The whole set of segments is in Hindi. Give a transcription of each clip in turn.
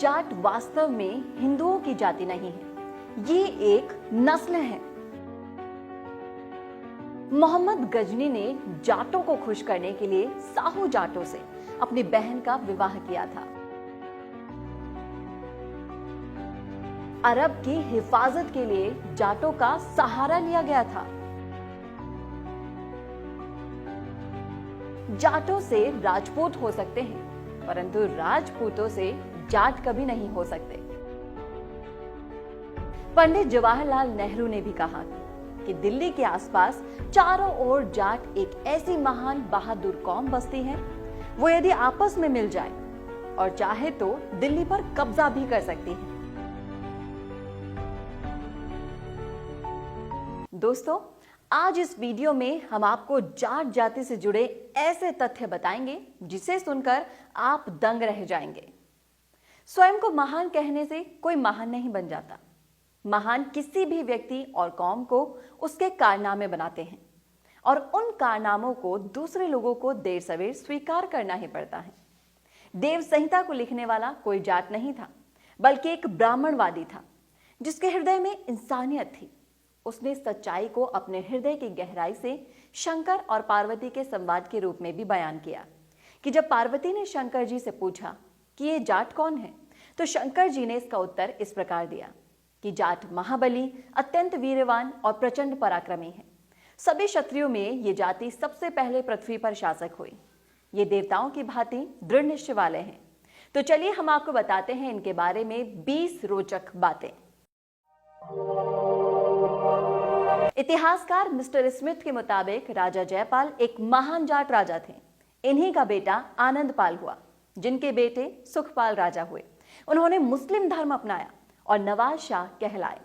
जाट वास्तव में हिंदुओं की जाति नहीं है, ये एक नस्ल है। मोहम्मद गजनी ने जाटों को खुश करने के लिए साहू जाटों से अपनी बहन का विवाह किया था। अरब की हिफाजत के लिए जाटों का सहारा लिया गया था। जाटों से राजपूत हो सकते हैं, परंतु राजपूतों से जाट कभी नहीं हो सकते। पंडित जवाहरलाल नेहरू ने भी कहा कि दिल्ली के आसपास चारों ओर जाट एक ऐसी महान बहादुर कौम बसती है, वो यदि आपस में मिल जाए और चाहे तो दिल्ली पर कब्जा भी कर सकती है। दोस्तों, आज इस वीडियो में हम आपको जाट जाति से जुड़े ऐसे तथ्य बताएंगे जिसे सुनकर आप दंग रह जाएंगे। स्वयं को महान कहने से कोई महान नहीं बन जाता। महान किसी भी व्यक्ति और कौम को उसके कारनामे बनाते हैं और उन कारनामों को दूसरे लोगों को देर सवेर स्वीकार करना ही पड़ता है। देव संहिता को लिखने वाला कोई जाट नहीं था, बल्कि एक ब्राह्मणवादी था जिसके हृदय में इंसानियत थी। उसने सच्चाई को अपने हृदय की गहराई से शंकर और पार्वती के संवाद के रूप में भी बयान किया कि जब पार्वती ने शंकर जी से पूछा कि ये जाट कौन है, तो शंकर जी ने इसका उत्तर इस प्रकार दिया कि जाट महाबली, अत्यंत वीरवान और प्रचंड पराक्रमी है। सभी क्षत्रियों में ये जाति सबसे पहले पृथ्वी पर शासक हुई। ये देवताओं की भांति दृढ़ निश्चय वाले हैं। तो चलिए हम आपको बताते हैं इनके बारे में 20 रोचक बातें। इतिहासकार मिस्टर स्मिथ के मुताबिक राजा जयपाल एक महान जाट राजा थे। इन्हीं का बेटा आनंदपाल हुआ, जिनके बेटे सुखपाल राजा हुए। उन्होंने मुस्लिम धर्म अपनाया और नवाज शाह कहलाए।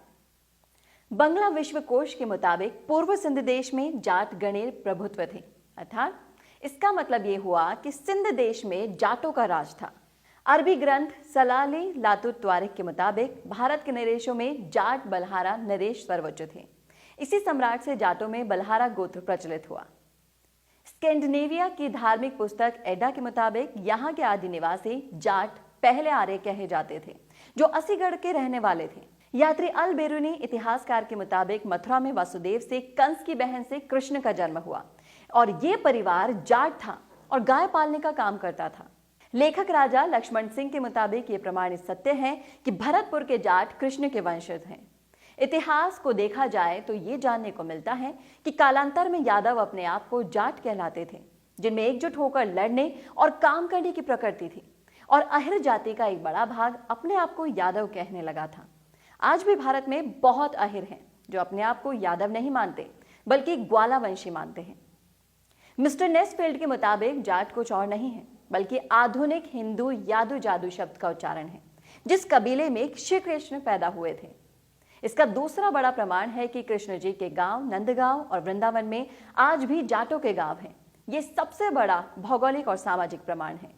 बंगला विश्वकोश के मुताबिक पूर्व सिंध देश में जाट गणेर प्रभुत्व थे, अर्थात इसका मतलब यह हुआ कि सिंध देश में जाटों का राज था। अरबी ग्रंथ सलाली लातुत त्वारिख के मुताबिक भारत के नरेशों में जाट बलहारा नरेश सर्वोच्च थे। इसी सम्राट से जाटों में बलहारा गोत्र प्रचलित हुआ। स्कैंडिनेविया की धार्मिक पुस्तक एडा के मुताबिक यहाँ के आदि निवासी जाट पहले आर्य कहे जाते थे, जो असीगढ़ के रहने वाले थे। यात्री अल बेरूनी इतिहासकार के मुताबिक मथुरा में वासुदेव से कंस की बहन से कृष्ण का जन्म हुआ और ये परिवार जाट था और गाय पालने का काम करता था। लेखक राजा लक्ष्मण सिंह के मुताबिक ये प्रमाणित सत्य है कि भरतपुर के जाट कृष्ण के वंशज हैं। इतिहास को देखा जाए तो ये जानने को मिलता है कि कालांतर में यादव अपने आप को जाट कहलाते थे, जिनमें एकजुट होकर लड़ने और काम करने की प्रकृति थी, और अहिर जाति का एक बड़ा भाग अपने आप को यादव कहने लगा था। आज भी भारत में बहुत अहिर हैं जो अपने आप को यादव नहीं मानते, बल्कि ग्वाला वंशी मानते हैं। मिस्टर नेस्फील्ड के मुताबिक जाट कुछ और नहीं है, बल्कि आधुनिक हिंदू यादू जादू शब्द का उच्चारण है, जिस कबीले में श्री कृष्ण पैदा हुए थे। इसका दूसरा बड़ा प्रमाण है कि कृष्ण जी के गांव नंदगांव और वृंदावन में आज भी जाटों के गांव हैं। ये सबसे बड़ा भौगोलिक और सामाजिक प्रमाण है।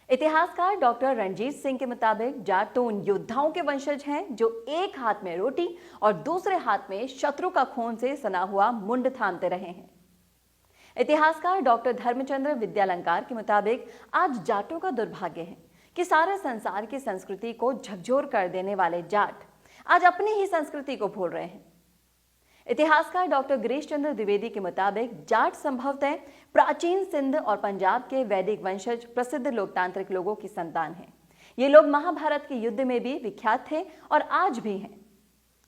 इतिहासकार डॉक्टर रणजीत सिंह के मुताबिक जाट तो उन योद्धाओं के वंशज हैं जो एक हाथ में रोटी और दूसरे हाथ में शत्रु का खून से सना हुआ मुंड थामते रहे हैं। इतिहासकार डॉक्टर धर्मचंद्र विद्यालंकार के मुताबिक आज जाटों का दुर्भाग्य है कि सारे संसार की संस्कृति को झकझोर कर देने वाले जाट आज अपनी ही संस्कृति को भूल रहे हैं। इतिहासकार डॉक्टर गिरीश चंद्र द्विवेदी के मुताबिक जाट संभवतः प्राचीन सिंध और पंजाब के वैदिक वंशज प्रसिद्ध लोकतांत्रिक लोगों की संतान हैं। ये लोग महाभारत के युद्ध में भी विख्यात थे और आज भी हैं।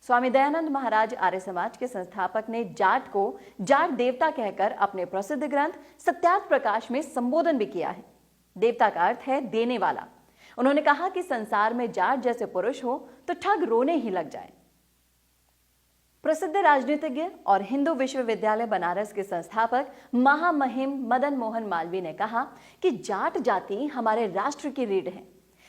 स्वामी दयानंद महाराज आर्य समाज के संस्थापक ने जाट को जाट देवता कहकर अपने प्रसिद्ध ग्रंथ सत्यार्थ प्रकाश में संबोधन भी किया है। देवता का अर्थ है देने वाला। उन्होंने कहा कि संसार में जाट जैसे पुरुष हो तो ठग रोने ही लग जाए। प्रसिद्ध राजनीतिज्ञ और हिंदू विश्वविद्यालय बनारस के संस्थापक महामहिम मदन मोहन मालवीय ने कहा कि जाट जाति हमारे राष्ट्र की रीढ़ है।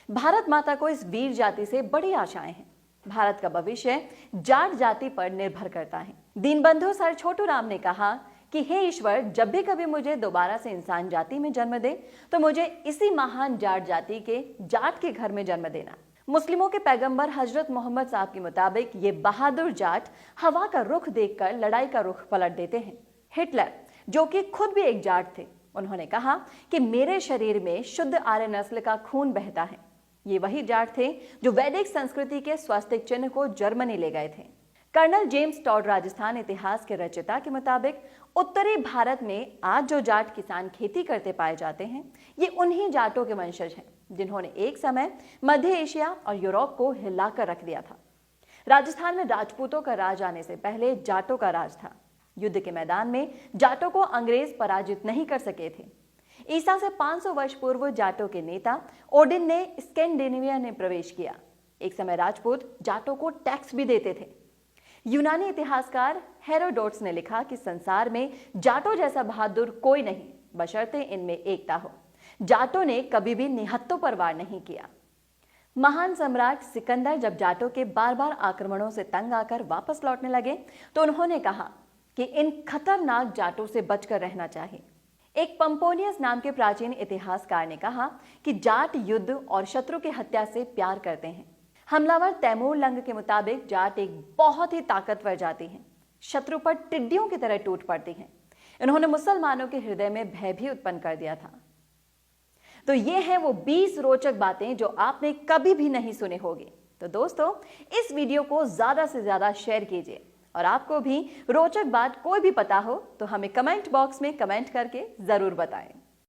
भारत माता को इस वीर जाति से बड़ी आशाएं हैं। भारत का भविष्य जाट जाति पर निर्भर करता है। दीनबंधु सर छोटू राम ने कहा कि हे ईश्वर, जब भी कभी मुझे दोबारा से इंसान जाति में जन्म दे तो मुझे इसी महान जाट जाति के जाट के घर में जन्म देना। मुस्लिमों के पैगंबर हजरत मोहम्मद साहब के मुताबिक ये बहादुर जाट हवा का रुख देखकर लड़ाई का रुख पलट देते हैं। हिटलर, जो कि खुद भी एक जाट थे, उन्होंने कहा कि मेरे शरीर में शुद्ध आर्य नस्ल का खून बहता है। ये वही जाट थे जो वैदिक संस्कृति के स्वास्तिक चिन्ह को जर्मनी ले गए थे। कर्नल जेम्स टॉड राजस्थान इतिहास के रचयिता के मुताबिक उत्तरी भारत में आज जो जाट किसान खेती करते पाए जाते हैं, ये उन्हीं जाटों के वंशज हैं जिन्होंने एक समय मध्य एशिया और यूरोप को हिलाकर रख दिया था। राजस्थान में राजपूतों का राज आने से पहले जाटों का राज था। युद्ध के मैदान में जाटों को अंग्रेज पराजित नहीं कर सके थे। ईसा से 500 वर्ष पूर्व जाटों के नेता ओडिन ने स्कैंडिनेविया में प्रवेश किया। एक समय राजपूत जाटों को टैक्स भी देते थे। यूनानी इतिहासकार हेरोडोटस ने लिखा कि संसार में जाटों जैसा बहादुर कोई नहीं, बशर्ते इनमें एकता हो। जाटों ने कभी भी निहत्तों पर वार नहीं किया। महान सम्राट सिकंदर जब जाटों के बार बार आक्रमणों से तंग आकर वापस लौटने लगे तो उन्होंने कहा कि इन खतरनाक जाटों से बचकर रहना चाहिए। एक पंपोनियस नाम के प्राचीन इतिहासकार ने कहा कि जाट युद्ध और शत्रु की हत्या से प्यार करते हैं। हमलावर तैमूर लंग के मुताबिक जाट एक बहुत ही ताकतवर जाति है, शत्रु पर टिड्डियों की तरह टूट पड़ती हैं। इन्होंने मुसलमानों के हृदय में भय भी उत्पन्न कर दिया था। तो ये हैं वो 20 रोचक बातें जो आपने कभी भी नहीं सुनी होगी। तो दोस्तों, इस वीडियो को ज्यादा से ज्यादा शेयर कीजिए और आपको भी रोचक बात कोई भी पता हो तो हमें कमेंट बॉक्स में कमेंट करके जरूर बताएं।